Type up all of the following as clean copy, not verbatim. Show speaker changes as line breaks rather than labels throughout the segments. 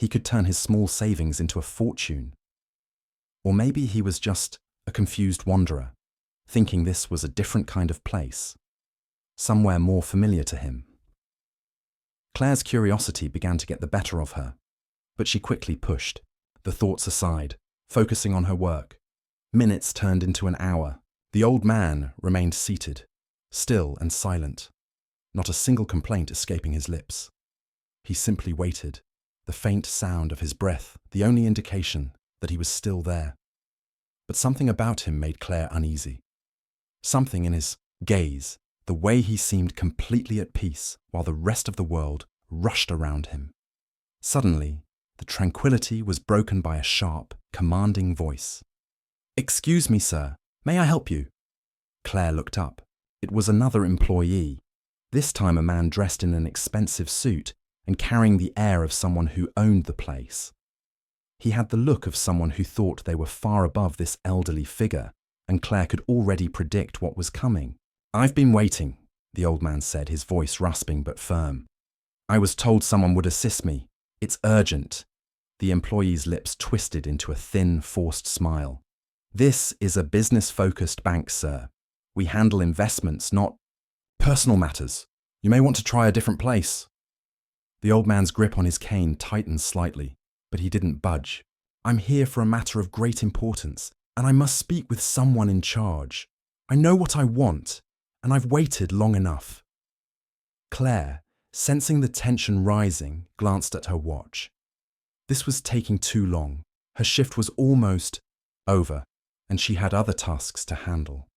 He could turn his small savings into a fortune. Or maybe he was just a confused wanderer, thinking this was a different kind of place, somewhere more familiar to him. Claire's curiosity began to get the better of her, but she quickly pushed the thoughts aside, focusing on her work. Minutes turned into an hour. The old man remained seated, still and silent, not a single complaint escaping his lips. He simply waited, the faint sound of his breath the only indication that he was still there. But something about him made Claire uneasy. Something in his gaze, the way he seemed completely at peace while the rest of the world rushed around him. Suddenly, the tranquility was broken by a sharp, commanding voice. "Excuse me, sir. May I help you?" Claire looked up. It was another employee, this time a man dressed in an expensive suit and carrying the air of someone who owned the place. He had the look of someone who thought they were far above this elderly figure, and Claire could already predict what was coming. "I've been waiting," the old man said, his voice rasping but firm. "I was told someone would assist me. It's urgent." The employee's lips twisted into a thin, forced smile. "This is a business-focused bank, sir. We handle investments, not personal matters. You may want to try a different place." The old man's grip on his cane tightened slightly, but he didn't budge. "I'm here for a matter of great importance, and I must speak with someone in charge. I know what I want, and I've waited long enough." Claire, sensing the tension rising, glanced at her watch. This was taking too long. Her shift was almost over, and she had other tasks to handle.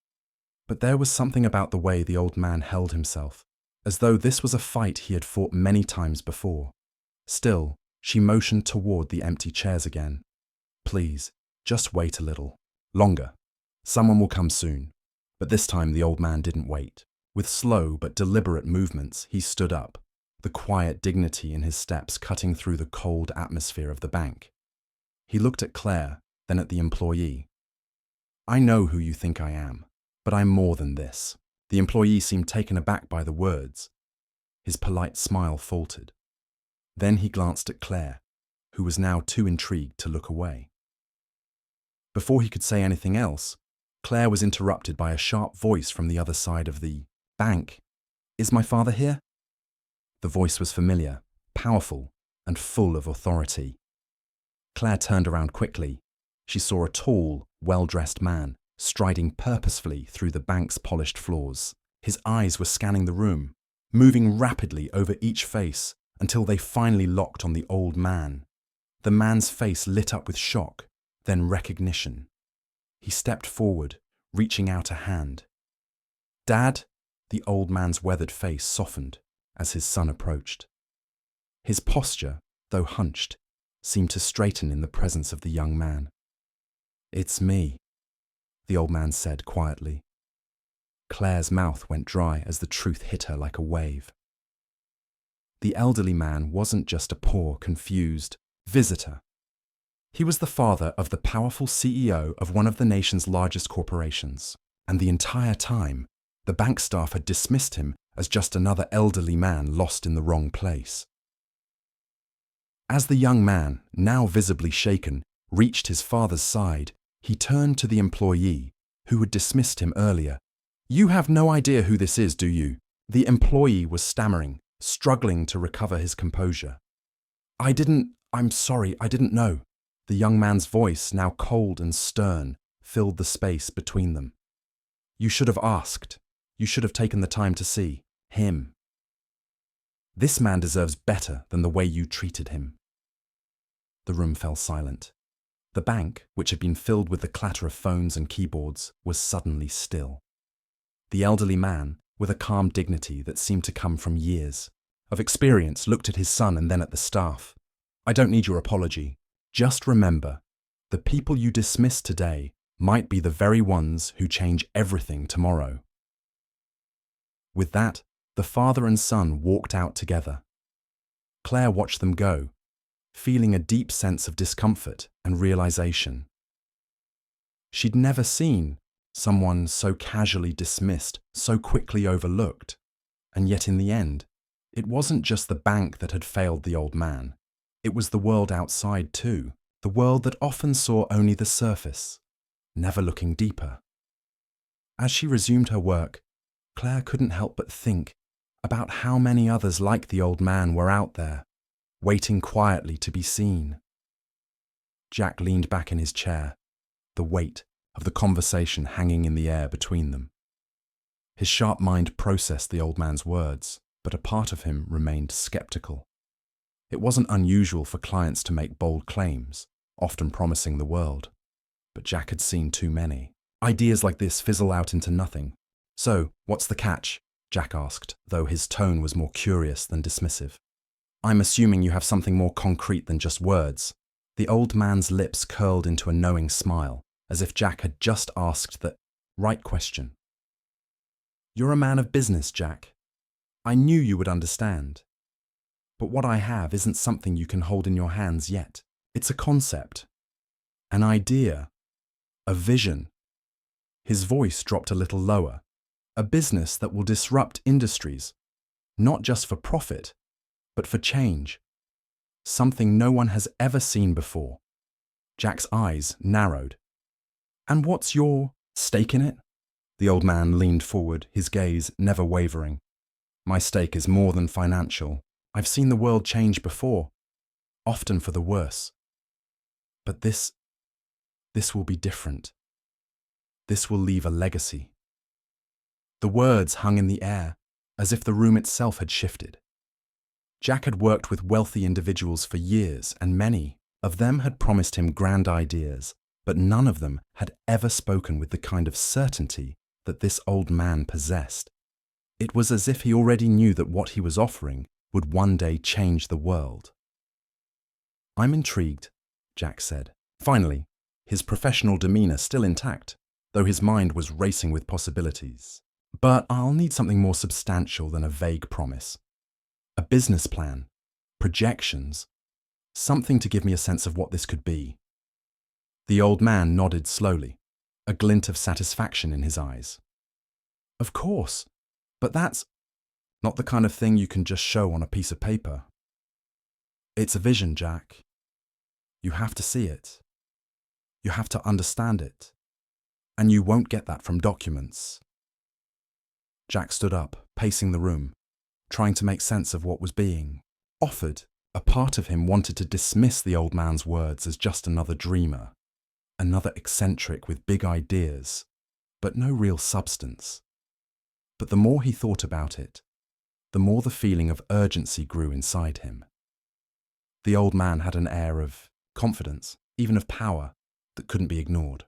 But there was something about the way the old man held himself, as though this was a fight he had fought many times before. Still, she motioned toward the empty chairs again. "Please, just wait a little. Longer. Someone will come soon." But this time the old man didn't wait. With slow but deliberate movements, he stood up, the quiet dignity in his steps cutting through the cold atmosphere of the bank. He looked at Claire, then at the employee. "I know who you think I am, but I'm more than this." The employee seemed taken aback by the words. His polite smile faltered. Then he glanced at Claire, who was now too intrigued to look away. Before he could say anything else, Claire was interrupted by a sharp voice from the other side of the bank. "Is my father here?" The voice was familiar, powerful, and full of authority. Claire turned around quickly. She saw a tall, well-dressed man striding purposefully through the bank's polished floors. His eyes were scanning the room, moving rapidly over each face until they finally locked on the old man. The man's face lit up with shock, then recognition. He stepped forward, reaching out a hand. "Dad?" The old man's weathered face softened as his son approached. His posture, though hunched, seemed to straighten in the presence of the young man. "It's me," the old man said quietly. Claire's mouth went dry as the truth hit her like a wave. The elderly man wasn't just a poor, confused visitor. He was the father of the powerful CEO of one of the nation's largest corporations, and the entire time, the bank staff had dismissed him as just another elderly man lost in the wrong place. As the young man, now visibly shaken, reached his father's side, he turned to the employee, who had dismissed him earlier. "You have no idea who this is, do you?" The employee was stammering, struggling to recover his composure. I'm sorry, I didn't know." The young man's voice, now cold and stern, filled the space between them. "You should have asked. You should have taken the time to see him. This man deserves better than the way you treated him." The room fell silent. The bank, which had been filled with the clatter of phones and keyboards, was suddenly still. The elderly man, with a calm dignity that seemed to come from years of experience, looked at his son and then at the staff. "I don't need your apology. Just remember, the people you dismiss today might be the very ones who change everything tomorrow." With that, the father and son walked out together. Claire watched them go, feeling a deep sense of discomfort and realization. She'd never seen someone so casually dismissed, so quickly overlooked, and yet in the end, it wasn't just the bank that had failed the old man. It was the world outside too, the world that often saw only the surface, never looking deeper. As she resumed her work, Claire couldn't help but think about how many others like the old man were out there, waiting quietly to be seen. Jack leaned back in his chair, the weight of the conversation hanging in the air between them. His sharp mind processed the old man's words, but a part of him remained skeptical. It wasn't unusual for clients to make bold claims, often promising the world. But Jack had seen too many. Ideas like this fizzle out into nothing. "So, what's the catch?" Jack asked, though his tone was more curious than dismissive. "I'm assuming you have something more concrete than just words." The old man's lips curled into a knowing smile, as if Jack had just asked the right question. "You're a man of business, Jack. I knew you would understand. But what I have isn't something you can hold in your hands yet. It's a concept, an idea, a vision." His voice dropped a little lower. "A business that will disrupt industries, not just for profit, but for change. Something no one has ever seen before." Jack's eyes narrowed. "And what's your stake in it?" The old man leaned forward, his gaze never wavering. "My stake is more than financial. I've seen the world change before, often for the worse. But this will be different. This will leave a legacy." The words hung in the air, as if the room itself had shifted. Jack had worked with wealthy individuals for years, and many of them had promised him grand ideas, but none of them had ever spoken with the kind of certainty that this old man possessed. It was as if he already knew that what he was offering would one day change the world. "I'm intrigued," Jack said. Finally, his professional demeanor still intact, though his mind was racing with possibilities. "But I'll need something more substantial than a vague promise. A business plan, projections, something to give me a sense of what this could be." The old man nodded slowly, a glint of satisfaction in his eyes. "Of course, but that's not the kind of thing you can just show on a piece of paper. It's a vision, Jack. You have to see it. You have to understand it. And you won't get that from documents." Jack stood up, pacing the room, trying to make sense of what was being offered. A part of him wanted to dismiss the old man's words as just another dreamer, another eccentric with big ideas, but no real substance. But the more he thought about it, the more the feeling of urgency grew inside him. The old man had an air of confidence, even of power, that couldn't be ignored.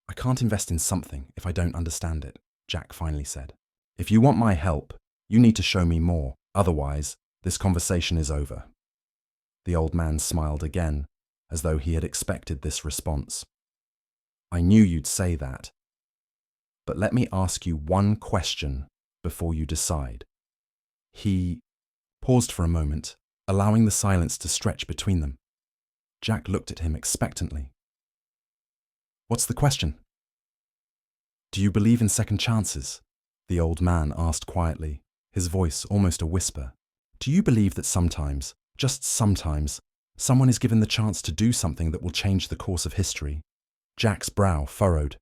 "I can't invest in something if I don't understand it," Jack finally said. "If you want my help, you need to show me more. Otherwise, this conversation is over." The old man smiled again, as though he had expected this response. "I knew you'd say that. But let me ask you one question before you decide." He paused for a moment, allowing the silence to stretch between them. Jack looked at him expectantly. "What's the question?" "Do you believe in second chances?" the old man asked quietly, his voice almost a whisper. "Do you believe that sometimes, just sometimes, someone is given the chance to do something that will change the course of history?" Jack's brow furrowed.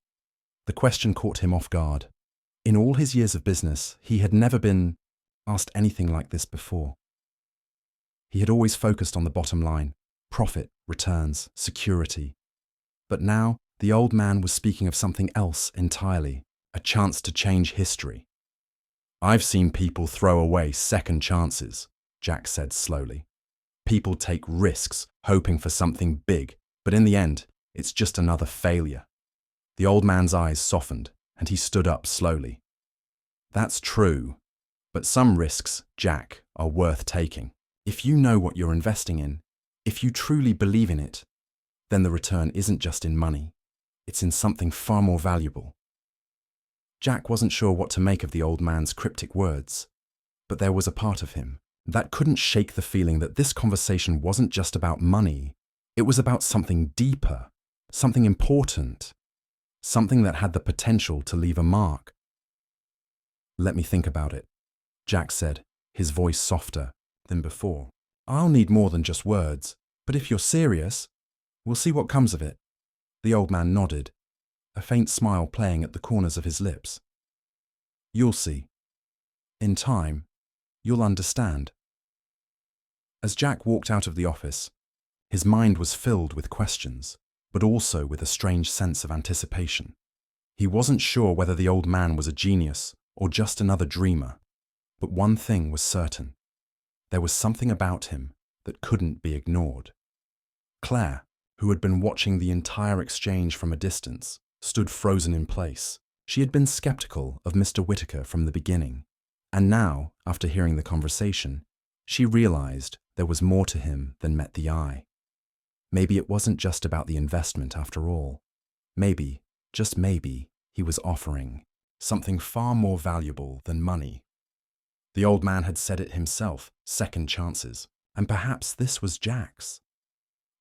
The question caught him off guard. In all his years of business, he had never been asked anything like this before. He had always focused on the bottom line: profit, returns, security. But now, the old man was speaking of something else entirely, a chance to change history. "I've seen people throw away second chances," Jack said slowly. "People take risks, hoping for something big, but in the end, it's just another failure." The old man's eyes softened, and he stood up slowly. "That's true, but some risks, Jack, are worth taking. If you know what you're investing in, if you truly believe in it, then the return isn't just in money. It's in something far more valuable." Jack wasn't sure what to make of the old man's cryptic words, but there was a part of him that couldn't shake the feeling that this conversation wasn't just about money. It was about something deeper, something important, something that had the potential to leave a mark. "Let me think about it," Jack said, his voice softer than before. I'll need more than just words, but if you're serious, we'll see what comes of it. The old man nodded, a faint smile playing at the corners of his lips. You'll see. In time, you'll understand. As Jack walked out of the office, his mind was filled with questions, but also with a strange sense of anticipation. He wasn't sure whether the old man was a genius or just another dreamer, but one thing was certain. There was something about him that couldn't be ignored. Claire, who had been watching the entire exchange from a distance, stood frozen in place. She had been skeptical of Mr. Whittaker from the beginning, and now, after hearing the conversation, she realized there was more to him than met the eye. Maybe it wasn't just about the investment after all. Maybe, just maybe, he was offering something far more valuable than money. The old man had said it himself, second chances, and perhaps this was Jack's.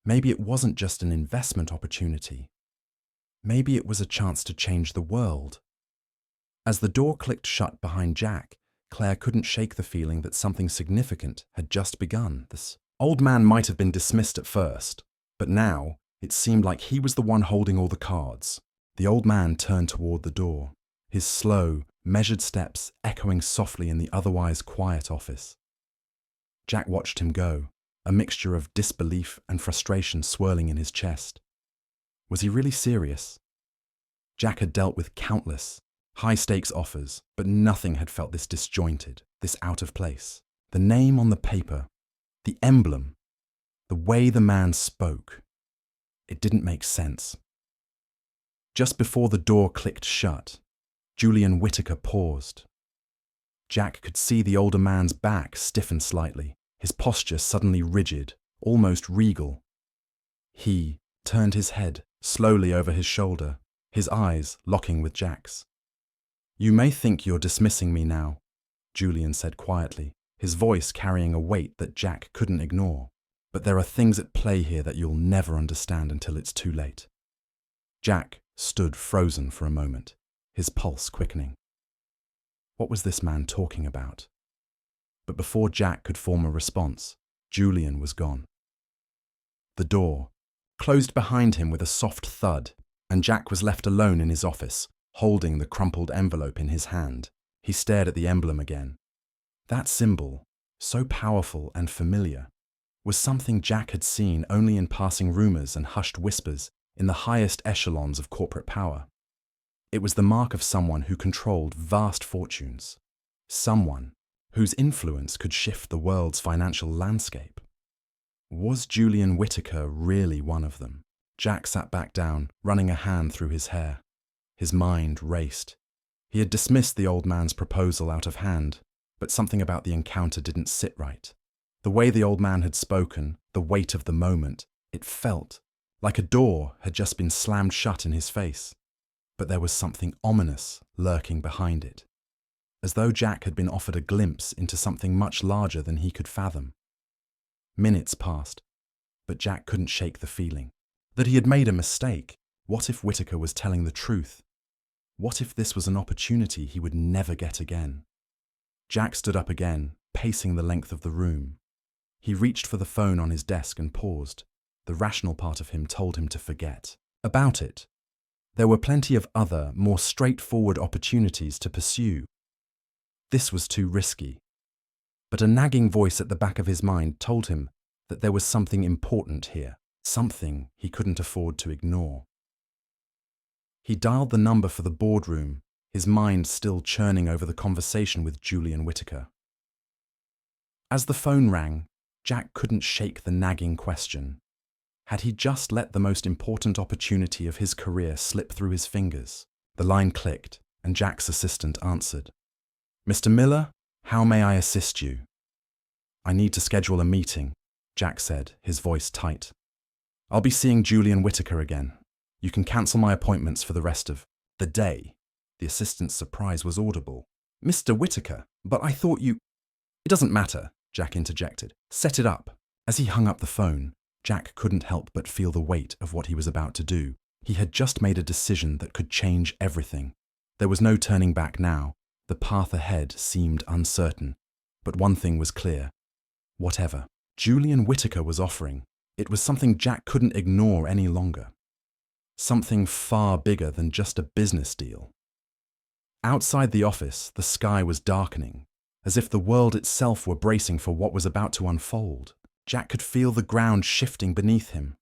Maybe it wasn't just an investment opportunity. Maybe it was a chance to change the world. As the door clicked shut behind Jack, Claire couldn't shake the feeling that something significant had just begun. This old man might have been dismissed at first, but now it seemed like he was the one holding all the cards. The old man turned toward the door, his slow, measured steps echoing softly in the otherwise quiet office. Jack watched him go, a mixture of disbelief and frustration swirling in his chest. Was he really serious? Jack had dealt with countless, high-stakes offers, but nothing had felt this disjointed, this out of place. The name on the paper, the emblem, the way the man spoke. It didn't make sense. Just before the door clicked shut, Julian Whittaker paused. Jack could see the older man's back stiffen slightly, his posture suddenly rigid, almost regal. He turned his head slowly over his shoulder, his eyes locking with Jack's. "You may think you're dismissing me now," Julian said quietly, his voice carrying a weight that Jack couldn't ignore. "But there are things at play here that you'll never understand until it's too late." Jack stood frozen for a moment, his pulse quickening. What was this man talking about? But before Jack could form a response, Julian was gone. The door closed behind him with a soft thud, and Jack was left alone in his office, holding the crumpled envelope in his hand. He stared at the emblem again. That symbol, so powerful and familiar, was something Jack had seen only in passing rumors and hushed whispers in the highest echelons of corporate power. It was the mark of someone who controlled vast fortunes, someone whose influence could shift the world's financial landscape. Was Julian Whittaker really one of them? Jack sat back down, running a hand through his hair. His mind raced. He had dismissed the old man's proposal out of hand, but something about the encounter didn't sit right. The way the old man had spoken, the weight of the moment, it felt like a door had just been slammed shut in his face. But there was something ominous lurking behind it, as though Jack had been offered a glimpse into something much larger than he could fathom. Minutes passed, but Jack couldn't shake the feeling that he had made a mistake. What if Whittaker was telling the truth? What if this was an opportunity he would never get again? Jack stood up again, pacing the length of the room. He reached for the phone on his desk and paused. The rational part of him told him to forget about it. There were plenty of other, more straightforward opportunities to pursue. This was too risky. But a nagging voice at the back of his mind told him that there was something important here, something he couldn't afford to ignore. He dialed the number for the boardroom, his mind still churning over the conversation with Julian Whittaker. As the phone rang, Jack couldn't shake the nagging question. Had he just let the most important opportunity of his career slip through his fingers? The line clicked, and Jack's assistant answered. "Mr. Miller, how may I assist you?" "I need to schedule a meeting," Jack said, his voice tight. "I'll be seeing Julian Whittaker again. You can cancel my appointments for the rest of the day." The assistant's surprise was audible. "Mr. Whittaker, but I thought you—" "It doesn't matter," Jack interjected. "Set it up." As he hung up the phone, Jack couldn't help but feel the weight of what he was about to do. He had just made a decision that could change everything. There was no turning back now. The path ahead seemed uncertain. But one thing was clear. Whatever Julian Whittaker was offering. It was something Jack couldn't ignore any longer. Something far bigger than just a business deal. Outside the office, the sky was darkening, as if the world itself were bracing for what was about to unfold. Jack could feel the ground shifting beneath him.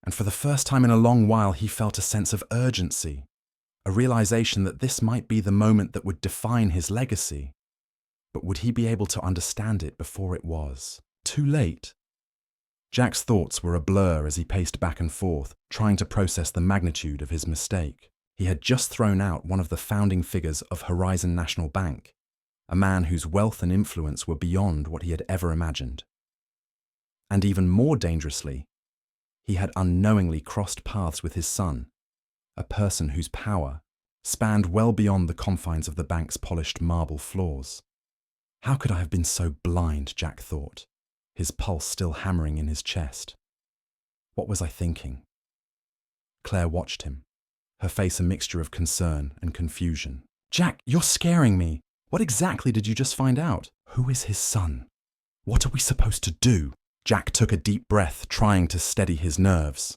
And for the first time in a long while, he felt a sense of urgency, a realization that this might be the moment that would define his legacy. But would he be able to understand it before it was too late? Jack's thoughts were a blur as he paced back and forth, trying to process the magnitude of his mistake. He had just thrown out one of the founding figures of Horizon National Bank, a man whose wealth and influence were beyond what he had ever imagined. And even more dangerously, he had unknowingly crossed paths with his son, a person whose power spanned well beyond the confines of the bank's polished marble floors. How could I have been so blind, Jack thought, his pulse still hammering in his chest. What was I thinking? Claire watched him, her face a mixture of concern and confusion. Jack, you're scaring me. What exactly did you just find out? Who is his son? What are we supposed to do? Jack took a deep breath, trying to steady his nerves.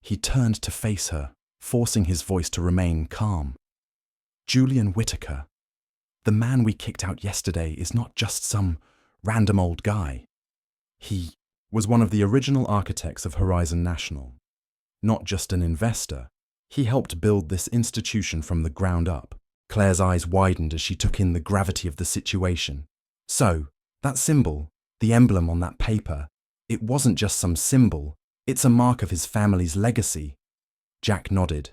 He turned to face her, forcing his voice to remain calm. Julian Whittaker, the man we kicked out yesterday, is not just some random old guy. He was one of the original architects of Horizon National. Not just an investor, he helped build this institution from the ground up. Claire's eyes widened as she took in the gravity of the situation. So, that symbol, the emblem on that paper, it wasn't just some symbol, it's a mark of his family's legacy. Jack nodded.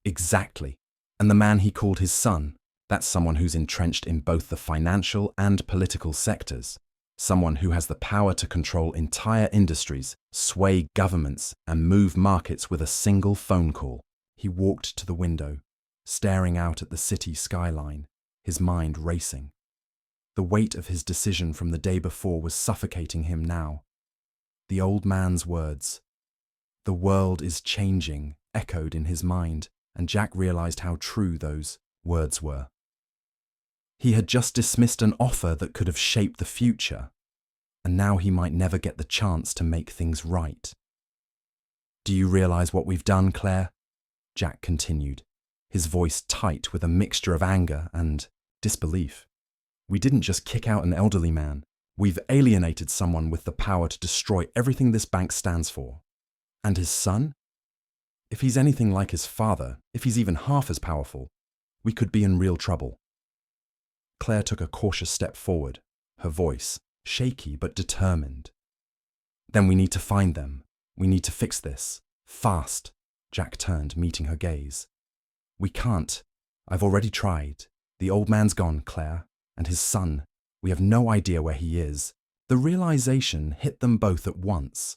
Exactly. And the man he called his son, that's someone who's entrenched in both the financial and political sectors. Someone who has the power to control entire industries, sway governments, and move markets with a single phone call. He walked to the window, staring out at the city skyline, his mind racing. The weight of his decision from the day before was suffocating him now. The old man's words, "The world is changing," echoed in his mind, and Jack realized how true those words were. He had just dismissed an offer that could have shaped the future, and now he might never get the chance to make things right. "Do you realize what we've done, Claire?" Jack continued, his voice tight with a mixture of anger and disbelief. "We didn't just kick out an elderly man. We've alienated someone with the power to destroy everything this bank stands for. And his son? If he's anything like his father, if he's even half as powerful, we could be in real trouble." Claire took a cautious step forward, her voice shaky but determined. "Then we need to find them. We need to fix this. Fast." Jack turned, meeting her gaze. "We can't. I've already tried. The old man's gone, Claire. And his son. We have no idea where he is." The realization hit them both at once.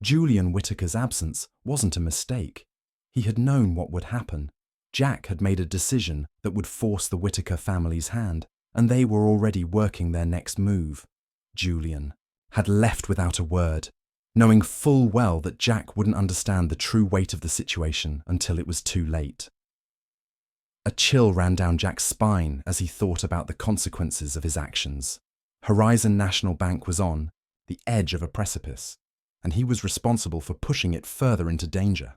Julian Whittaker's absence wasn't a mistake. He had known what would happen. Jack had made a decision that would force the Whittaker family's hand, and they were already working their next move. Julian had left without a word, knowing full well that Jack wouldn't understand the true weight of the situation until it was too late. A chill ran down Jack's spine as he thought about the consequences of his actions. Horizon National Bank was on the edge of a precipice, and he was responsible for pushing it further into danger.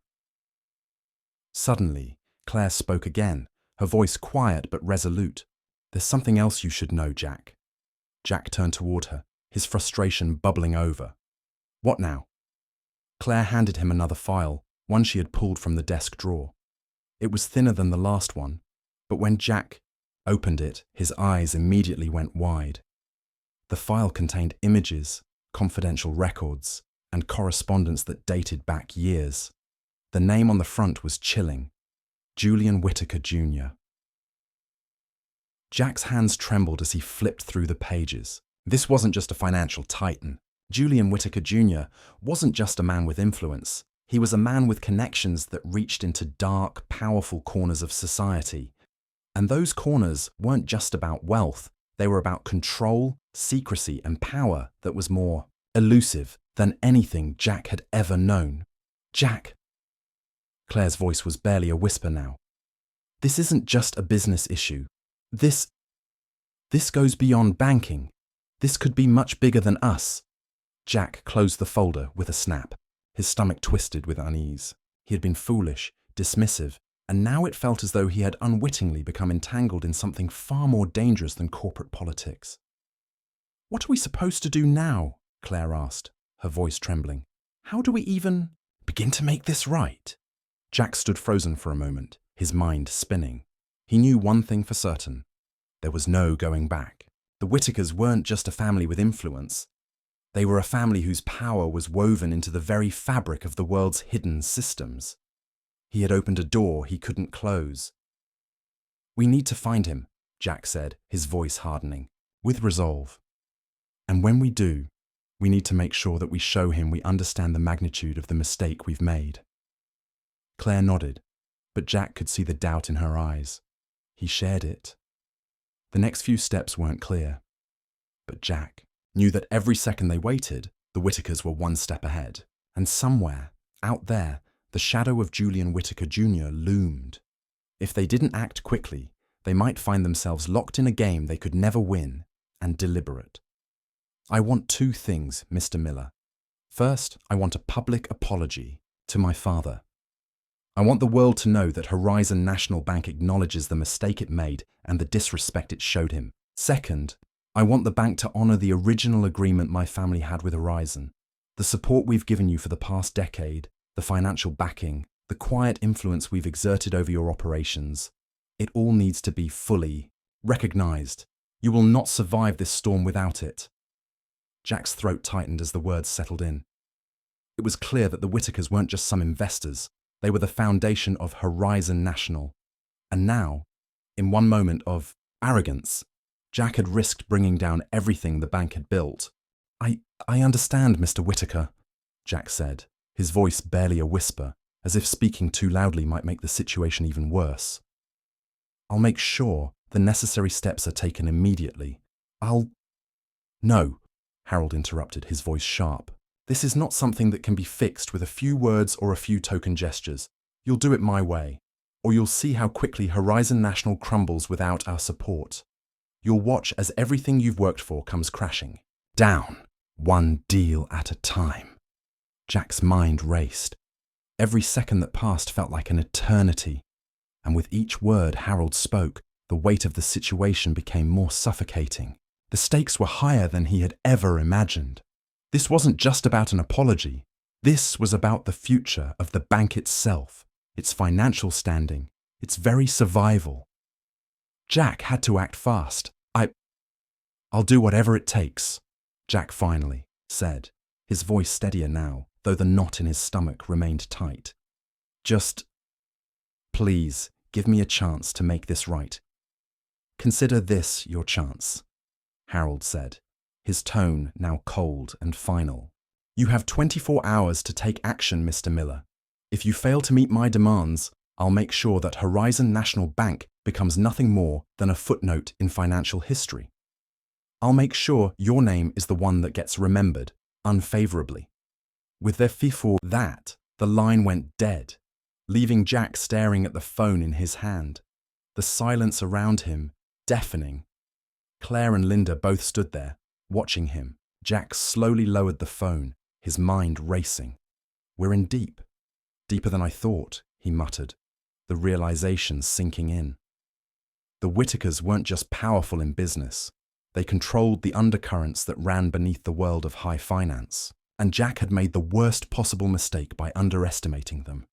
Suddenly, Claire spoke again, her voice quiet but resolute. "There's something else you should know, Jack." Jack turned toward her, his frustration bubbling over. "What now?" Claire handed him another file, one she had pulled from the desk drawer. It was thinner than the last one, but when Jack opened it, his eyes immediately went wide. The file contained images, confidential records, and correspondence that dated back years. The name on the front was chilling: Julian Whittaker Jr. Jack's hands trembled as he flipped through the pages. This wasn't just a financial titan. Julian Whittaker Jr. wasn't just a man with influence. He was a man with connections that reached into dark, powerful corners of society. And those corners weren't just about wealth. They were about control, secrecy, and power that was more elusive than anything Jack had ever known. "Jack!" Claire's voice was barely a whisper now. "This isn't just a business issue. This goes beyond banking. This could be much bigger than us. Jack closed the folder with a snap. His stomach twisted with unease. He had been foolish, dismissive, and now it felt as though he had unwittingly become entangled in something far more dangerous than corporate politics. "What are we supposed to do now?" Claire asked, her voice trembling. "How do we even begin to make this right?" Jack stood frozen for a moment, his mind spinning. He knew one thing for certain. There was no going back. The Whitakers weren't just a family with influence. They were a family whose power was woven into the very fabric of the world's hidden systems. He had opened a door he couldn't close. "We need to find him," Jack said, his voice hardening, with resolve. "And when we do, we need to make sure that we show him we understand the magnitude of the mistake we've made." Claire nodded, but Jack could see the doubt in her eyes. He shared it. The next few steps weren't clear, but Jack knew that every second they waited, the Whitakers were one step ahead. And somewhere, out there, the shadow of Julian Whitaker Jr. loomed. If they didn't act quickly, they might find themselves locked in a game they could never win, and deliberate. "I want two things, Mr. Miller. First, I want a public apology to my father. I want the world to know that Horizon National Bank acknowledges the mistake it made and the disrespect it showed him. Second, I want the bank to honor the original agreement my family had with Horizon. The support we've given you for the past decade, the financial backing, the quiet influence we've exerted over your operations, it all needs to be fully recognized. You will not survive this storm without it." Jack's throat tightened as the words settled in. It was clear that the Whitakers weren't just some investors. They were the foundation of Horizon National. And now, in one moment of arrogance, Jack had risked bringing down everything the bank had built. I understand, Mr. Whitaker," Jack said, his voice barely a whisper, as if speaking too loudly might make the situation even worse. "I'll make sure the necessary steps are taken immediately. No," Harold interrupted, his voice sharp. "This is not something that can be fixed with a few words or a few token gestures. You'll do it my way, or you'll see how quickly Horizon National crumbles without our support. You'll watch as everything you've worked for comes crashing down, one deal at a time." Jack's mind raced. Every second that passed felt like an eternity, and with each word Harold spoke, the weight of the situation became more suffocating. The stakes were higher than he had ever imagined. This wasn't just about an apology. This was about the future of the bank itself, its financial standing, its very survival. Jack had to act fast. I'll do whatever it takes," Jack finally said, his voice steadier now, though the knot in his stomach remained tight. "Just, please, give me a chance to make this right." "Consider this your chance," Harold said, his tone now cold and final. "You have 24 hours to take action, Mr. Miller. If you fail to meet my demands, I'll make sure that Horizon National Bank becomes nothing more than a footnote in financial history. I'll make sure your name is the one that gets remembered unfavorably." With their for that, the line went dead, leaving Jack staring at the phone in his hand. The silence around him, deafening. Claire and Linda both stood there, watching him. Jack slowly lowered the phone, his mind racing. "We're in deep. Deeper than I thought," he muttered, the realization sinking in. The Whitakers weren't just powerful in business. They controlled the undercurrents that ran beneath the world of high finance, and Jack had made the worst possible mistake by underestimating them.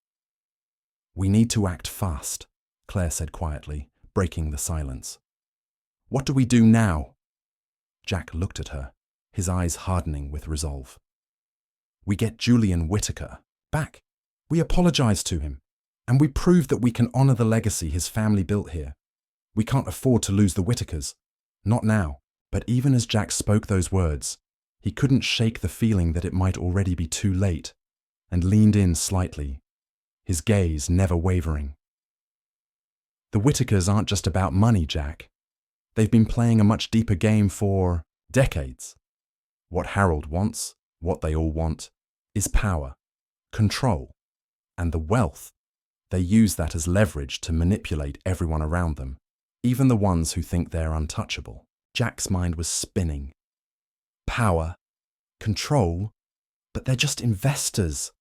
"We need to act fast," Claire said quietly, breaking the silence. "What do we do now?" Jack looked at her, his eyes hardening with resolve. "We get Julian Whitaker back. We apologize to him, and we prove that we can honor the legacy his family built here. We can't afford to lose the Whitakers. Not now." But even as Jack spoke those words, he couldn't shake the feeling that it might already be too late, and leaned in slightly, his gaze never wavering. "The Whitakers aren't just about money, Jack. They've been playing a much deeper game for decades. What Harold wants, what they all want, is power, control, and the wealth. They use that as leverage to manipulate everyone around them, even the ones who think they're untouchable." Jack's mind was spinning. Power, Control? But they're just investors,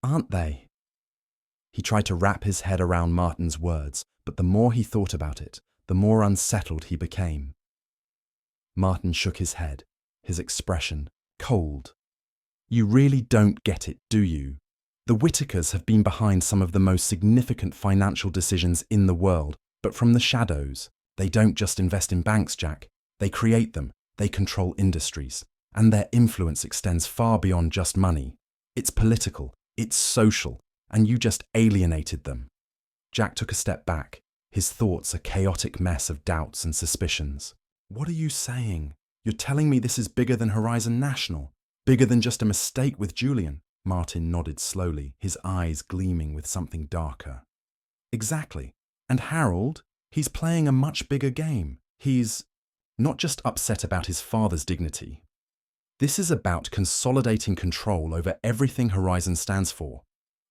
aren't they? He tried to wrap his head around Martin's words, but the more he thought about it, the more unsettled he became. Martin shook his head, his expression cold. You really don't get it, do you? The Whitakers have been behind some of the most significant financial decisions in the world, but from the shadows. They don't just invest in banks, Jack. They create them, they control industries, and their influence extends far beyond just money. It's political, it's social, and you just alienated them. Jack took a step back, his thoughts a chaotic mess of doubts and suspicions. What are you saying? You're telling me this is bigger than Horizon National? Bigger than just a mistake with Julian? Martin nodded slowly, his eyes gleaming with something darker. Exactly. And Harold? He's playing a much bigger game. He's not just upset about his father's dignity. This is about consolidating control over everything Horizon stands for,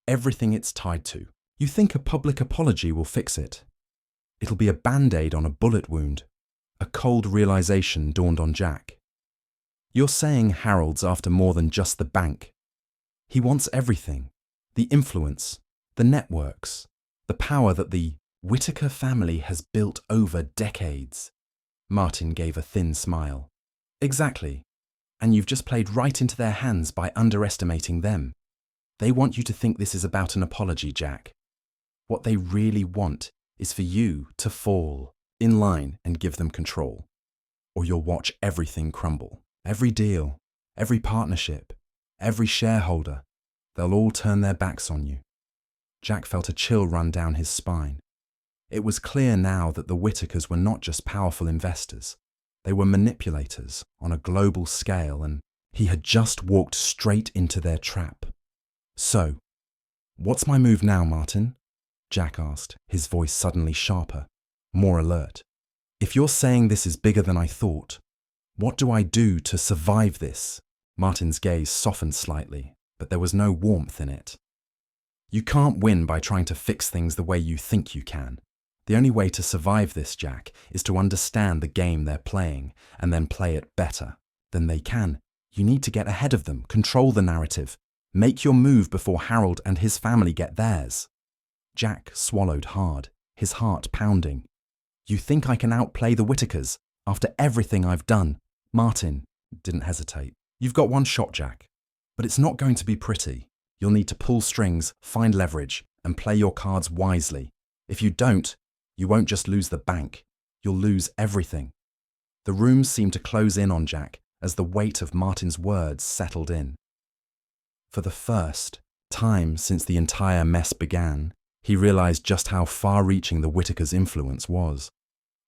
everything it's tied to. You think a public apology will fix it? It'll be a band-aid on a bullet wound. A cold realization dawned on Jack. You're saying Harold's after more than just the bank. He wants everything. The influence, the networks, the power that the Whitaker family has built over decades. Martin gave a thin smile. Exactly. And you've just played right into their hands by underestimating them. They want you to think this is about an apology, Jack. What they really want is for you to fall in line and give them control. Or you'll watch everything crumble. Every deal, every partnership, every shareholder, they'll all turn their backs on you. Jack felt a chill run down his spine. It was clear now that the Whitakers were not just powerful investors. They were manipulators on a global scale, and he had just walked straight into their trap. So, what's my move now, Martin? Jack asked, his voice suddenly sharper, more alert. If you're saying this is bigger than I thought, what do I do to survive this? Martin's gaze softened slightly, but there was no warmth in it. You can't win by trying to fix things the way you think you can. The only way to survive this, Jack, is to understand the game they're playing and then play it better than they can. You need to get ahead of them, control the narrative, make your move before Harold and his family get theirs. Jack swallowed hard, his heart pounding. You think I can outplay the Whitakers after everything I've done? Martin didn't hesitate. You've got one shot, Jack, but it's not going to be pretty. You'll need to pull strings, find leverage, and play your cards wisely. If you don't, you won't just lose the bank, you'll lose everything. The room seemed to close in on Jack as the weight of Martin's words settled in. For the first time since the entire mess began, he realized just how far-reaching the Whitakers' influence was,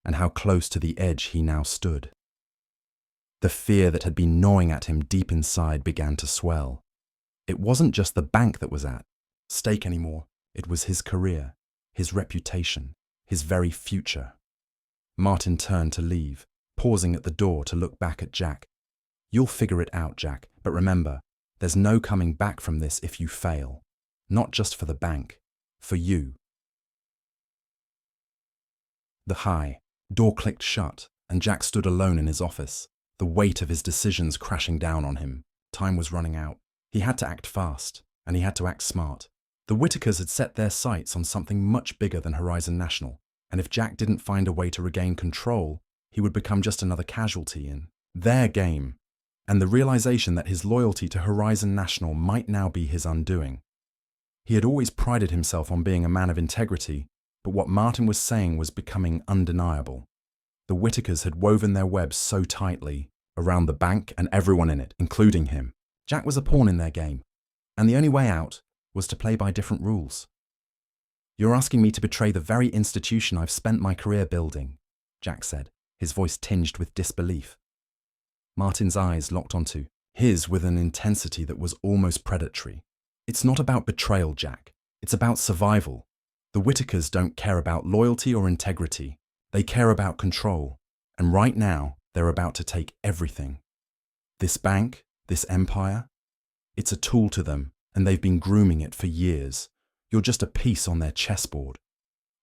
and how close to the edge he now stood. The fear that had been gnawing at him deep inside began to swell. It wasn't just the bank that was at stake anymore. It was his career, his reputation, his very future. Martin turned to leave, pausing at the door to look back at Jack. You'll figure it out, Jack, but remember, there's no coming back from this if you fail. Not just for the bank, for you. The door clicked shut, and Jack stood alone in his office, the weight of his decisions crashing down on him. Time was running out. He had to act fast, and he had to act smart. The Whitakers had set their sights on something much bigger than Horizon National, and if Jack didn't find a way to regain control, he would become just another casualty in their game, and the realization that his loyalty to Horizon National might now be his undoing. He had always prided himself on being a man of integrity, but what Martin was saying was becoming undeniable. The Whitakers had woven their webs so tightly around the bank and everyone in it, including him. Jack was a pawn in their game, and the only way out was to play by different rules. You're asking me to betray the very institution I've spent my career building, Jack said, his voice tinged with disbelief. Martin's eyes locked onto his with an intensity that was almost predatory. It's not about betrayal, Jack. It's about survival. The Whitakers don't care about loyalty or integrity. They care about control. And right now, they're about to take everything. This bank, this empire, it's a tool to them, and they've been grooming it for years. You're just a piece on their chessboard.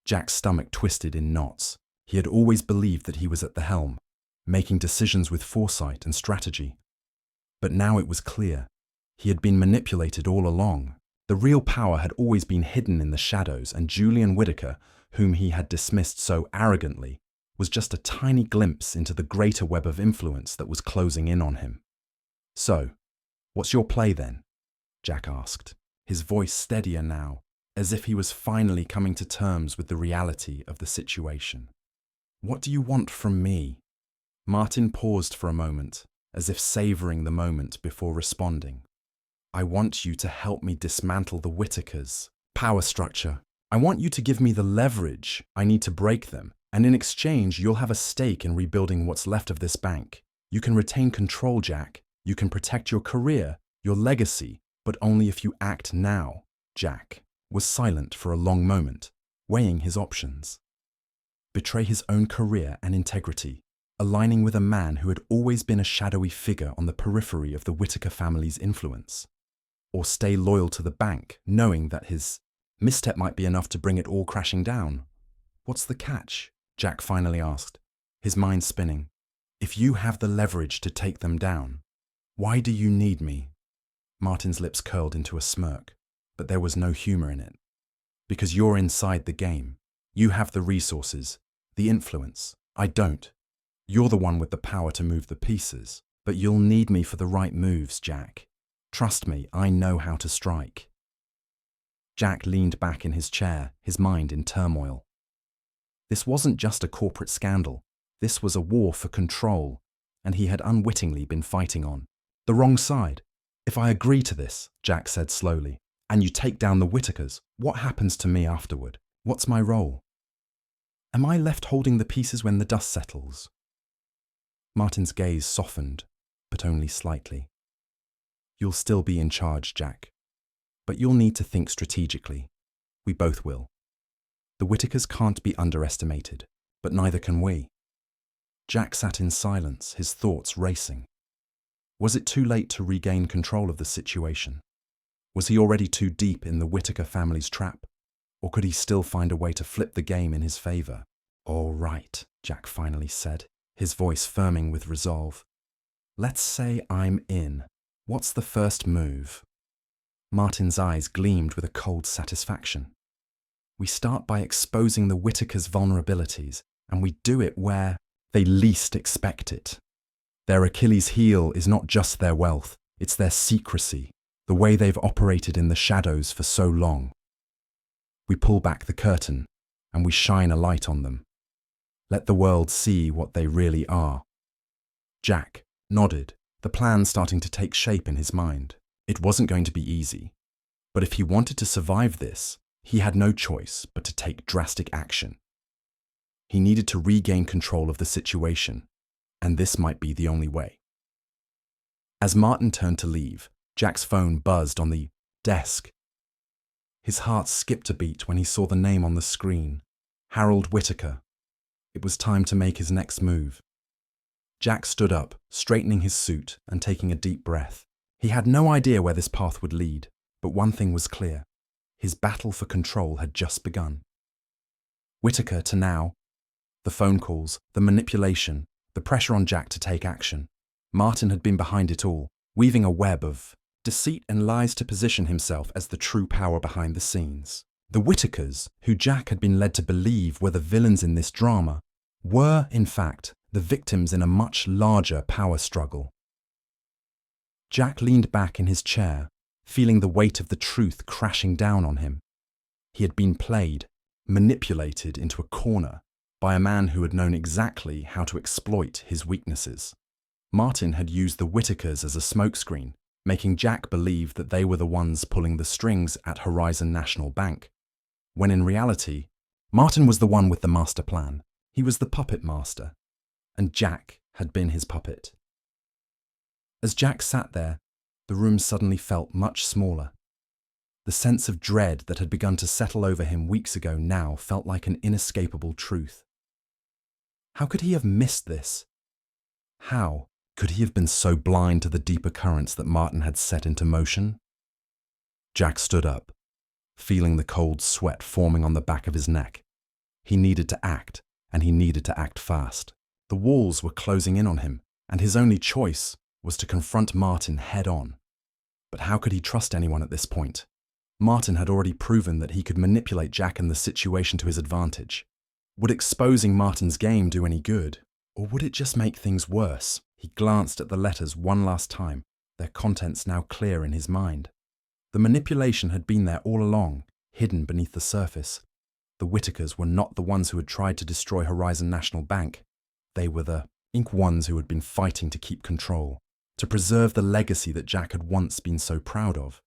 Jack's stomach twisted in knots. He had always believed that he was at the helm, making decisions with foresight and strategy. But now it was clear. He had been manipulated all along. The real power had always been hidden in the shadows, and Julian Whittaker, whom he had dismissed so arrogantly, was just a tiny glimpse into the greater web of influence that was closing in on him. "So, what's your play then?" Jack asked, his voice steadier now, as if he was finally coming to terms with the reality of the situation. "What do you want from me?" Martin paused for a moment, as if savouring the moment before responding. "I want you to help me dismantle the Whittakers' power structure. I want you to give me the leverage I need to break them, and in exchange you'll have a stake in rebuilding what's left of this bank. You can retain control, Jack. You can protect your career, your legacy, but only if you act now." Jack was silent for a long moment, weighing his options. Betray his own career and integrity, aligning with a man who had always been a shadowy figure on the periphery of the Whittaker family's influence. Or stay loyal to the bank, knowing that his misstep might be enough to bring it all crashing down. "What's the catch?" Jack finally asked, his mind spinning. "If you have the leverage to take them down, why do you need me?" Martin's lips curled into a smirk, but there was no humour in it. "Because you're inside the game. You have the resources, the influence. I don't. You're the one with the power to move the pieces, but you'll need me for the right moves, Jack. Trust me, I know how to strike." Jack leaned back in his chair, his mind in turmoil. This wasn't just a corporate scandal. This was a war for control, and he had unwittingly been fighting on the wrong side. "If I agree to this," Jack said slowly, "and you take down the Whittakers, what happens to me afterward? What's my role? Am I left holding the pieces when the dust settles?" Martin's gaze softened, but only slightly. "You'll still be in charge, Jack. But you'll need to think strategically. We both will. The Whittakers can't be underestimated, but neither can we." Jack sat in silence, his thoughts racing. Was it too late to regain control of the situation? Was he already too deep in the Whittaker family's trap? Or could he still find a way to flip the game in his favour? "All right," Jack finally said, his voice firming with resolve. "Let's say I'm in. What's the first move?" Martin's eyes gleamed with a cold satisfaction. "We start by exposing the Whittakers' vulnerabilities, and we do it where they least expect it. Their Achilles' heel is not just their wealth, it's their secrecy, the way they've operated in the shadows for so long. We pull back the curtain, and we shine a light on them. Let the world see what they really are." Jack nodded, the plan starting to take shape in his mind. It wasn't going to be easy, but if he wanted to survive this, he had no choice but to take drastic action. He needed to regain control of the situation, and this might be the only way. As Martin turned to leave, Jack's phone buzzed on the desk. His heart skipped a beat when he saw the name on the screen, Harold Whittaker. It was time to make his next move. Jack stood up, straightening his suit and taking a deep breath. He had no idea where this path would lead, but one thing was clear. His battle for control had just begun. Whittaker to now. The phone calls, the manipulation, the pressure on Jack to take action. Martin had been behind it all, weaving a web of deceit and lies to position himself as the true power behind the scenes. The Whittakers, who Jack had been led to believe were the villains in this drama, were, in fact, the victims in a much larger power struggle. Jack leaned back in his chair, feeling the weight of the truth crashing down on him. He had been played, manipulated into a corner by a man who had known exactly how to exploit his weaknesses. Martin had used the Whittakers as a smokescreen, making Jack believe that they were the ones pulling the strings at Horizon National Bank, when in reality, Martin was the one with the master plan. He was the puppet master, and Jack had been his puppet. As Jack sat there, the room suddenly felt much smaller. The sense of dread that had begun to settle over him weeks ago now felt like an inescapable truth. How could he have missed this? How could he have been so blind to the deeper currents that Martin had set into motion? Jack stood up, feeling the cold sweat forming on the back of his neck. He needed to act, and he needed to act fast. The walls were closing in on him, and his only choice was to confront Martin head-on. But how could he trust anyone at this point? Martin had already proven that he could manipulate Jack and the situation to his advantage. Would exposing Martin's game do any good? Or would it just make things worse? He glanced at the letters one last time, their contents now clear in his mind. The manipulation had been there all along, hidden beneath the surface. The Whitakers were not the ones who had tried to destroy Horizon National Bank. They were the ones who had been fighting to keep control, to preserve the legacy that Jack had once been so proud of.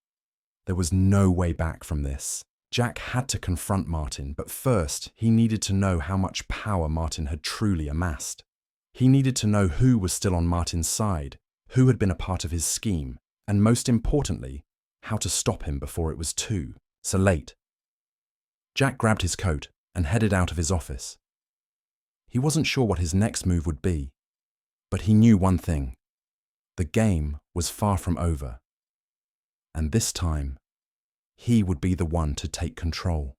There was no way back from this. Jack had to confront Martin, but first he needed to know how much power Martin had truly amassed. He needed to know who was still on Martin's side, who had been a part of his scheme, and most importantly, how to stop him before it was too late. Jack grabbed his coat and headed out of his office. He wasn't sure what his next move would be, but he knew one thing. The game was far from over. And this time, he would be the one to take control.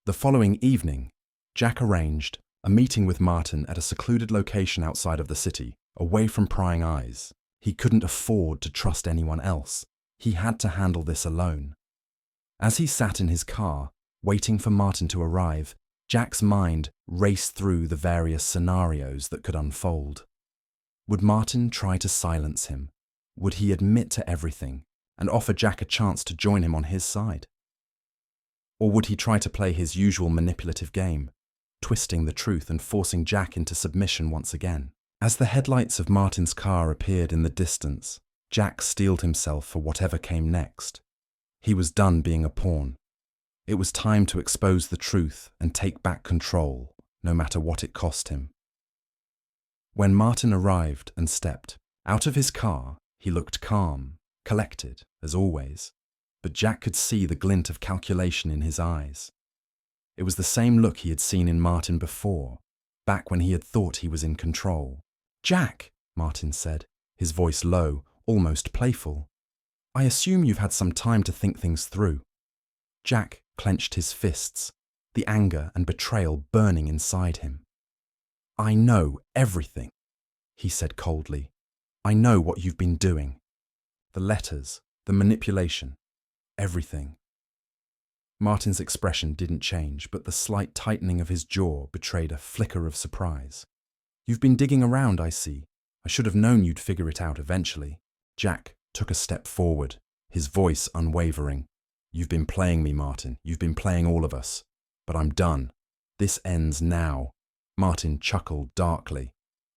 The following evening, Jack arranged a meeting with Martin at a secluded location outside of the city, away from prying eyes. He couldn't afford to trust anyone else. He had to handle this alone. As he sat in his car, waiting for Martin to arrive, Jack's mind raced through the various scenarios that could unfold. Would Martin try to silence him? Would he admit to everything and offer Jack a chance to join him on his side? Or would he try to play his usual manipulative game, twisting the truth and forcing Jack into submission once again? As the headlights of Martin's car appeared in the distance, Jack steeled himself for whatever came next. He was done being a pawn. It was time to expose the truth and take back control, no matter what it cost him. When Martin arrived and stepped out of his car, he looked calm, collected, as always, but Jack could see the glint of calculation in his eyes. It was the same look he had seen in Martin before, back when he had thought he was in control. "Jack," Martin said, his voice low, almost playful. "I assume you've had some time to think things through." Jack clenched his fists, the anger and betrayal burning inside him. "I know everything," he said coldly. "I know what you've been doing. The letters, the manipulation, everything." Martin's expression didn't change, but the slight tightening of his jaw betrayed a flicker of surprise. "You've been digging around, I see. I should have known you'd figure it out eventually." Jack took a step forward, his voice unwavering. "You've been playing me, Martin. You've been playing all of us. But I'm done. This ends now." Martin chuckled darkly.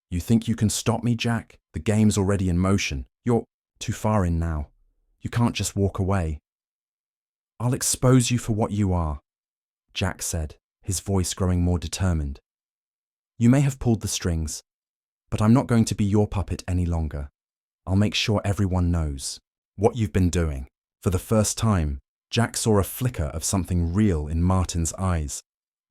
"You think you can stop me, Jack? The game's already in motion. You're too far in now. You can't just walk away." "I'll expose you for what you are," Jack said, his voice growing more determined. "You may have pulled the strings, but I'm not going to be your puppet any longer. I'll make sure everyone knows what you've been doing." For the first time, Jack saw a flicker of something real in Martin's eyes.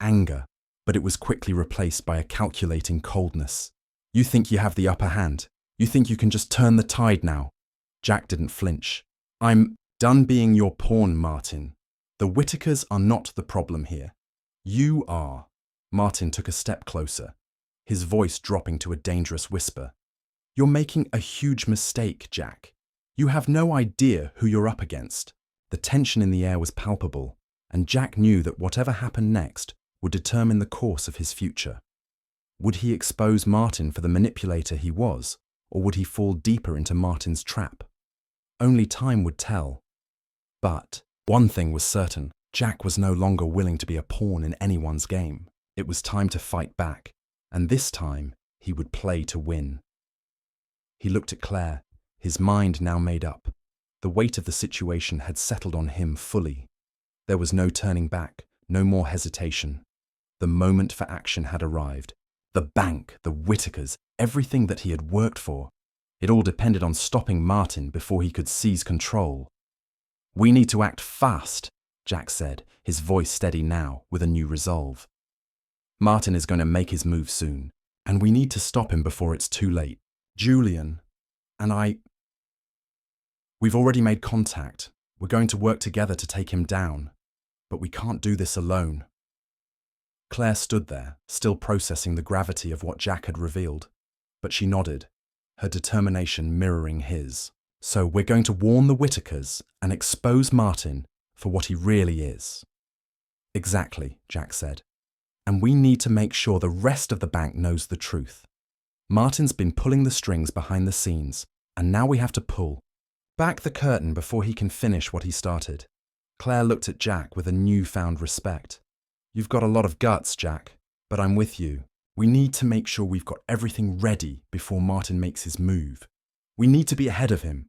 Anger, but it was quickly replaced by a calculating coldness. "You think you have the upper hand? You think you can just turn the tide now?" Jack didn't flinch. "I'm done being your pawn, Martin. The Whitakers are not the problem here. You are." Martin took a step closer, his voice dropping to a dangerous whisper. "You're making a huge mistake, Jack. You have no idea who you're up against." The tension in the air was palpable, and Jack knew that whatever happened next would determine the course of his future. Would he expose Martin for the manipulator he was, or would he fall deeper into Martin's trap? Only time would tell. But one thing was certain, Jack was no longer willing to be a pawn in anyone's game. It was time to fight back, and this time he would play to win. He looked at Claire, his mind now made up. The weight of the situation had settled on him fully. There was no turning back, no more hesitation. The moment for action had arrived. The bank, the Whitakers, everything that he had worked for. It all depended on stopping Martin before he could seize control. "We need to act fast," Jack said, his voice steady now, with a new resolve. "Martin is going to make his move soon, and we need to stop him before it's too late. Julian and we've already made contact. We're going to work together to take him down, but we can't do this alone." Claire stood there, still processing the gravity of what Jack had revealed, but she nodded. her determination mirroring his. So we're going to warn the Whitakers and expose Martin for what he really is. Exactly, Jack said. And we need to make sure the rest of the bank knows the truth. Martin's been pulling the strings behind the scenes, and now we have to pull back the curtain before he can finish what he started. Claire looked at Jack with a newfound respect. You've got a lot of guts, Jack, but I'm with you. We need to make sure we've got everything ready before Martin makes his move. We need to be ahead of him.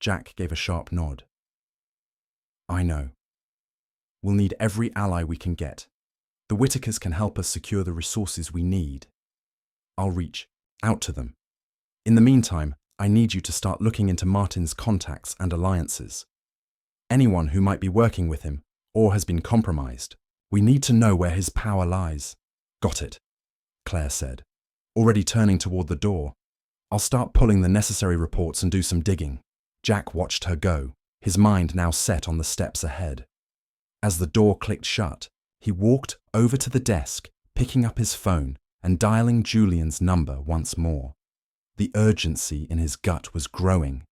Jack gave a sharp nod. I know. We'll need every ally we can get. The Whitakers can help us secure the resources we need. I'll reach out to them. In the meantime, I need you to start looking into Martin's contacts and alliances. Anyone who might be working with him or has been compromised. We need to know where his power lies. Got it, Claire said, already turning toward the door. I'll start pulling the necessary reports and do some digging. Jack watched her go, his mind now set on the steps ahead. As the door clicked shut, he walked over to the desk, picking up his phone and dialing Julian's number once more. The urgency in his gut was growing.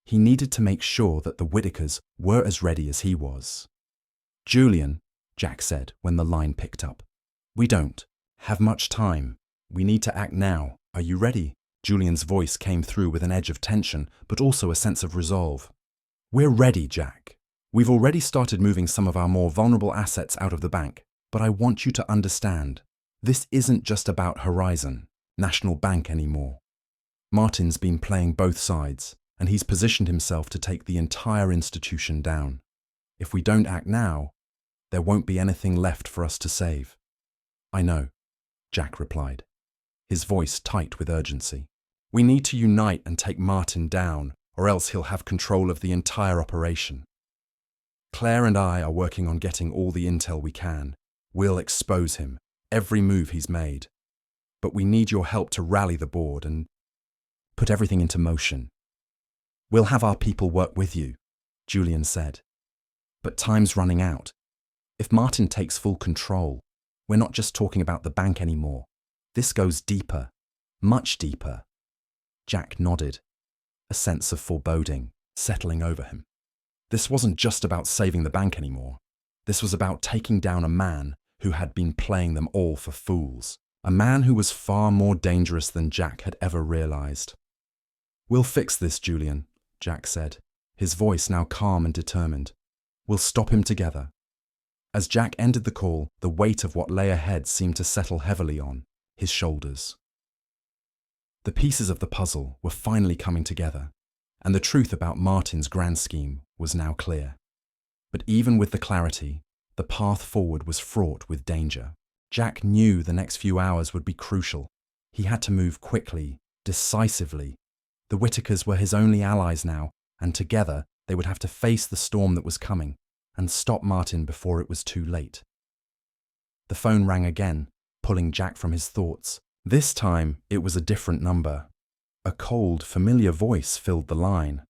He needed to make sure that the Whitakers were as ready as he was. Julian, Jack said when the line picked up. We don't have much time. We need to act now. Are you ready? Julian's voice came through with an edge of tension, but also a sense of resolve. We're ready, Jack. We've already started moving some of our more vulnerable assets out of the bank, but I want you to understand, this isn't just about Horizon, National Bank anymore. Martin's been playing both sides, and he's positioned himself to take the entire institution down. If we don't act now, there won't be anything left for us to save. I know, Jack replied, his voice tight with urgency. We need to unite and take Martin down, or else he'll have control of the entire operation. Claire and I are working on getting all the intel we can. We'll expose him, every move he's made. But we need your help to rally the board and put everything into motion. We'll have our people work with you, Julian said. But time's running out. If Martin takes full control, we're not just talking about the bank anymore. This goes deeper, much deeper. Jack nodded, a sense of foreboding settling over him. This wasn't just about saving the bank anymore. This was about taking down a man who had been playing them all for fools, a man who was far more dangerous than Jack had ever realized. We'll fix this, Julian, Jack said, his voice now calm and determined. We'll stop him together. As Jack ended the call, the weight of what lay ahead seemed to settle heavily on his shoulders. The pieces of the puzzle were finally coming together, and the truth about Martin's grand scheme was now clear. But even with the clarity, the path forward was fraught with danger. Jack knew the next few hours would be crucial. He had to move quickly, decisively. The Whitakers were his only allies now, and together they would have to face the storm that was coming and stop Martin before it was too late. The phone rang again, pulling Jack from his thoughts. This time it was a different number. A cold, familiar voice filled the line.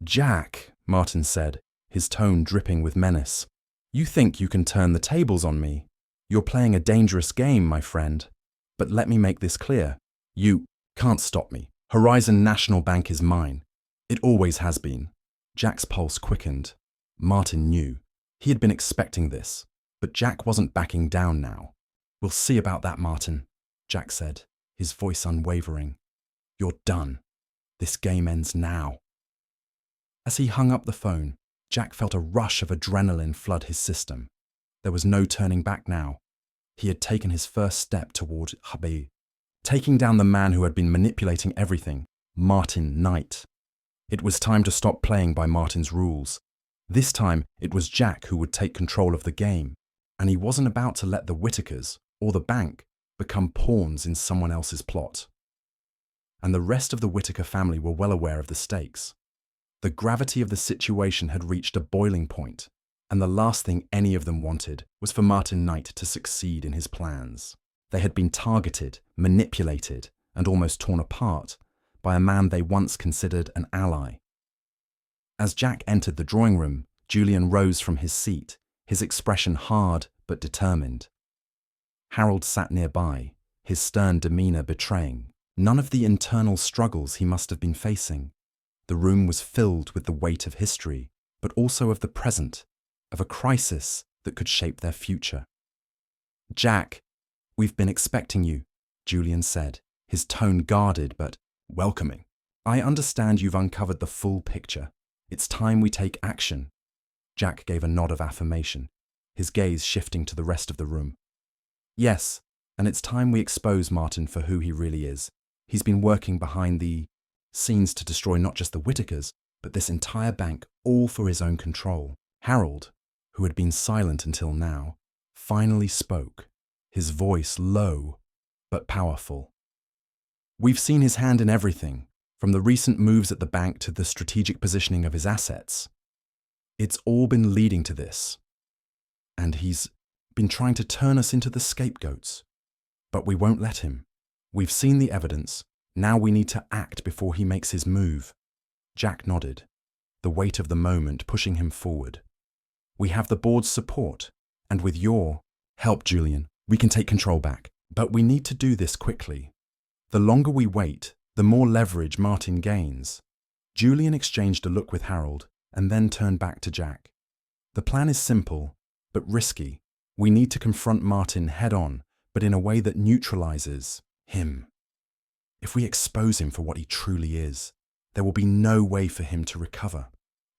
Jack, Martin said, his tone dripping with menace. You think you can turn the tables on me? You're playing a dangerous game, my friend. But let me make this clear. You can't stop me. Horizon National Bank is mine. It always has been. Jack's pulse quickened. Martin knew. He had been expecting this, but Jack wasn't backing down now. We'll see about that, Martin, Jack said, his voice unwavering. You're done. This game ends now. As he hung up the phone, Jack felt a rush of adrenaline flood his system. There was no turning back now. He had taken his first step toward Habib, taking down the man who had been manipulating everything, Martin Knight. It was time to stop playing by Martin's rules. This time, it was Jack who would take control of the game, and he wasn't about to let the Whitakers, or the bank, become pawns in someone else's plot. And the rest of the Whitaker family were well aware of the stakes. The gravity of the situation had reached a boiling point, and the last thing any of them wanted was for Martin Knight to succeed in his plans. They had been targeted, manipulated, and almost torn apart by a man they once considered an ally. As Jack entered the drawing room, Julian rose from his seat, his expression hard but determined. Harold sat nearby, his stern demeanor betraying None of the internal struggles he must have been facing. The room was filled with the weight of history, but also of the present, of a crisis that could shape their future. "Jack, we've been expecting you," Julian said, his tone guarded but welcoming. "I understand you've uncovered the full picture. It's time we take action." Jack gave a nod of affirmation, his gaze shifting to the rest of the room. "Yes, and it's time we expose Martin for who he really is. He's been working behind the scenes to destroy not just the Whitakers, but this entire bank, all for his own control." Harold, who had been silent until now, finally spoke, his voice low but powerful. "We've seen his hand in everything, from the recent moves at the bank to the strategic positioning of his assets. It's all been leading to this. And he's been trying to turn us into the scapegoats. But we won't let him. We've seen the evidence. Now we need to act before he makes his move." Jack nodded, the weight of the moment pushing him forward. "We have the board's support, and with your help, Julian, we can take control back. But we need to do this quickly. The longer we wait, the more leverage Martin gains." Julian exchanged a look with Harold and then turned back to Jack. "The plan is simple, but risky. We need to confront Martin head-on, but in a way that neutralizes him. If we expose him for what he truly is, there will be no way for him to recover.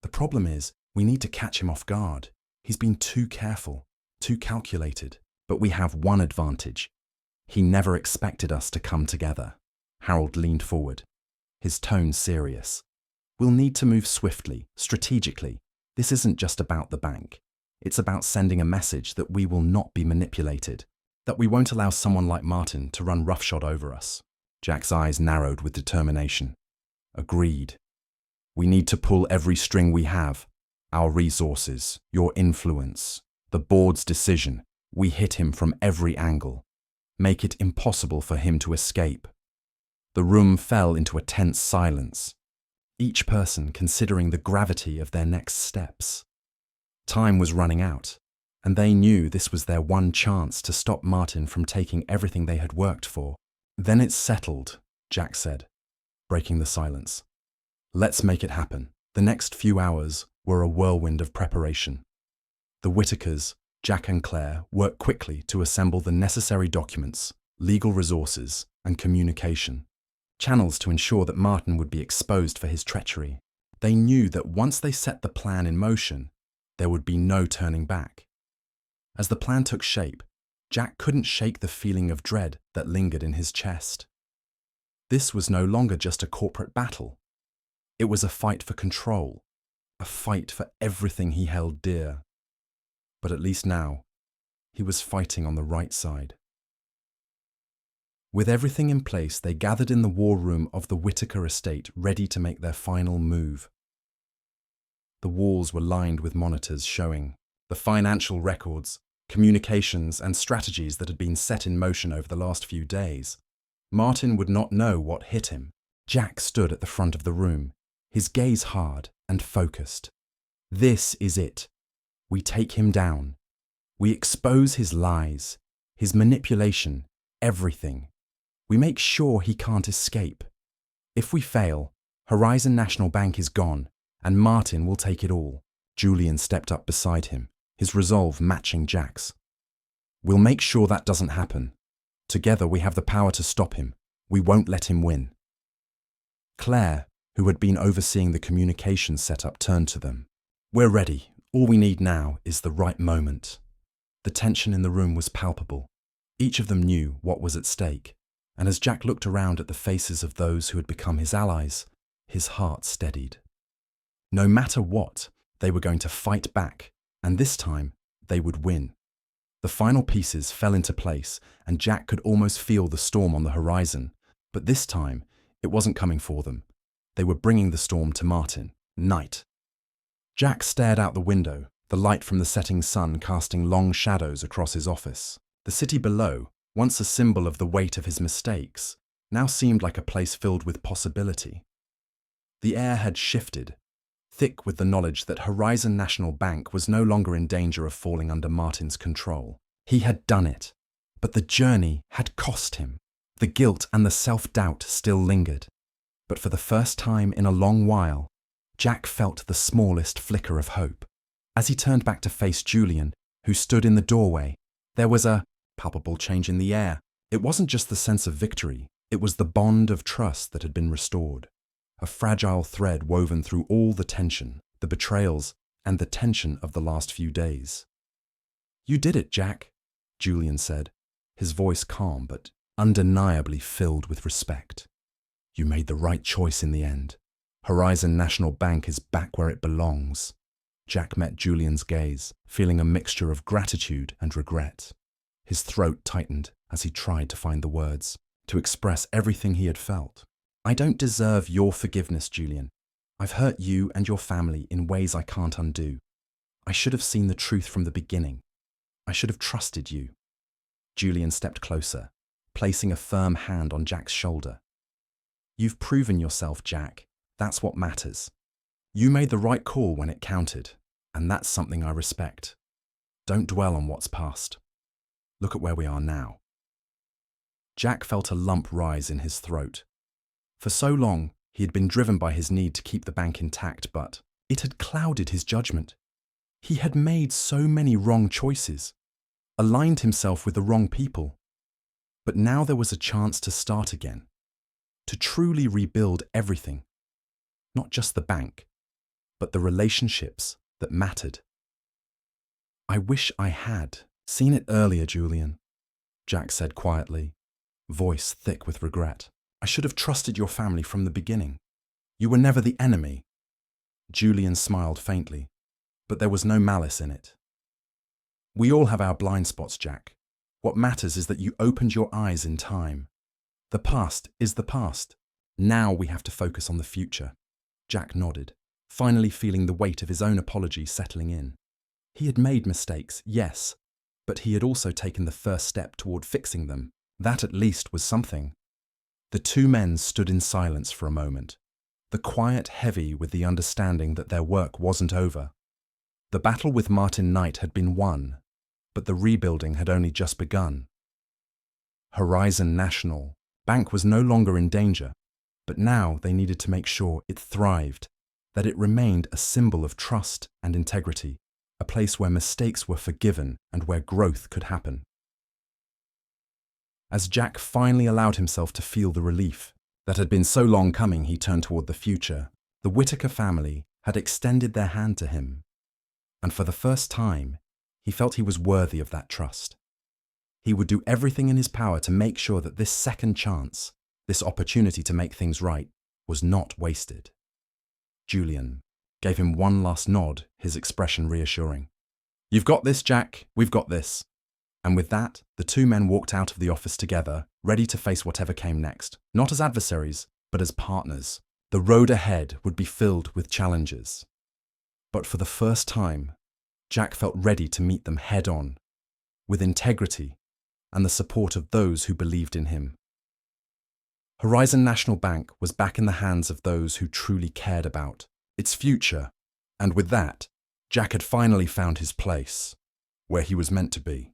The problem is, we need to catch him off guard. He's been too careful, too calculated. But we have one advantage. He never expected us to come together." Harold leaned forward, his tone serious. "We'll need to move swiftly, strategically. This isn't just about the bank. It's about sending a message that we will not be manipulated, that we won't allow someone like Martin to run roughshod over us." Jack's eyes narrowed with determination. "Agreed. We need to pull every string we have, our resources, your influence, the board's decision. We hit him from every angle. Make it impossible for him to escape." The room fell into a tense silence, each person considering the gravity of their next steps. Time was running out, and they knew this was their one chance to stop Martin from taking everything they had worked for. "Then it's settled," Jack said, breaking the silence. "Let's make it happen." The next few hours were a whirlwind of preparation. The Whitakers, Jack and Claire, worked quickly to assemble the necessary documents, legal resources, and communication, channels to ensure that Martin would be exposed for his treachery. They knew that once they set the plan in motion, there would be no turning back. As the plan took shape, Jack couldn't shake the feeling of dread that lingered in his chest. This was no longer just a corporate battle. It was a fight for control, a fight for everything he held dear. But at least now, he was fighting on the right side. With everything in place, they gathered in the war room of the Whitaker estate, ready to make their final move. The walls were lined with monitors showing the financial records, communications, and strategies that had been set in motion over the last few days. Martin would not know what hit him. Jack stood at the front of the room, his gaze hard and focused. "This is it. We take him down. We expose his lies, his manipulation, everything. We make sure he can't escape. If we fail, Horizon National Bank is gone, and Martin will take it all." Julian stepped up beside him, his resolve matching Jack's. "We'll make sure that doesn't happen. Together we have the power to stop him. We won't let him win." Claire, who had been overseeing the communications setup, turned to them. "We're ready. All we need now is the right moment." The tension in the room was palpable. Each of them knew what was at stake, and as Jack looked around at the faces of those who had become his allies, his heart steadied. No matter what, they were going to fight back, and this time they would win. The final pieces fell into place, and Jack could almost feel the storm on the horizon, but this time it wasn't coming for them. They were bringing the storm to Martin. Night. Jack stared out the window, the light from the setting sun casting long shadows across his office. The city below, once a symbol of the weight of his mistakes, now seemed like a place filled with possibility. The air had shifted, thick with the knowledge that Horizon National Bank was no longer in danger of falling under Martin's control. He had done it, but the journey had cost him. The guilt and the self-doubt still lingered, but for the first time in a long while, Jack felt the smallest flicker of hope. As he turned back to face Julian, who stood in the doorway, there was a palpable change in the air. It wasn't just the sense of victory, it was the bond of trust that had been restored. A fragile thread woven through all the tension, the betrayals, and the tension of the last few days. "You did it, Jack," Julian said, his voice calm but undeniably filled with respect. "You made the right choice in the end. Horizon National Bank is back where it belongs." Jack met Julian's gaze, feeling a mixture of gratitude and regret. His throat tightened as he tried to find the words, to express everything he had felt. "I don't deserve your forgiveness, Julian. I've hurt you and your family in ways I can't undo. I should have seen the truth from the beginning. I should have trusted you." Julian stepped closer, placing a firm hand on Jack's shoulder. "You've proven yourself, Jack. That's what matters. You made the right call when it counted, and that's something I respect. Don't dwell on what's past. Look at where we are now." Jack felt a lump rise in his throat. For so long, he had been driven by his need to keep the bank intact, but it had clouded his judgment. He had made so many wrong choices, aligned himself with the wrong people. But now there was a chance to start again, to truly rebuild everything. Not just the bank, but the relationships that mattered. "I wish I had seen it earlier, Julian," Jack said quietly, voice thick with regret. "I should have trusted your family from the beginning. You were never the enemy." Julian smiled faintly, but there was no malice in it. "We all have our blind spots, Jack. What matters is that you opened your eyes in time. The past is the past. Now we have to focus on the future." Jack nodded, finally feeling the weight of his own apology settling in. He had made mistakes, yes, but he had also taken the first step toward fixing them. That at least was something. The two men stood in silence for a moment, the quiet heavy with the understanding that their work wasn't over. The battle with Martin Knight had been won, but the rebuilding had only just begun. Horizon National Bank was no longer in danger, but now they needed to make sure it thrived, that it remained a symbol of trust and integrity, a place where mistakes were forgiven and where growth could happen. As Jack finally allowed himself to feel the relief that had been so long coming, he turned toward the future. The Whitaker family had extended their hand to him, and for the first time, he felt he was worthy of that trust. He would do everything in his power to make sure that this second chance, this opportunity to make things right, was not wasted. Julian gave him one last nod, his expression reassuring. "You've got this, Jack. We've got this." And with that, the two men walked out of the office together, ready to face whatever came next, not as adversaries, but as partners. The road ahead would be filled with challenges. But for the first time, Jack felt ready to meet them head-on, with integrity and the support of those who believed in him. Horizon National Bank was back in the hands of those who truly cared about its future, and with that, Jack had finally found his place, where he was meant to be.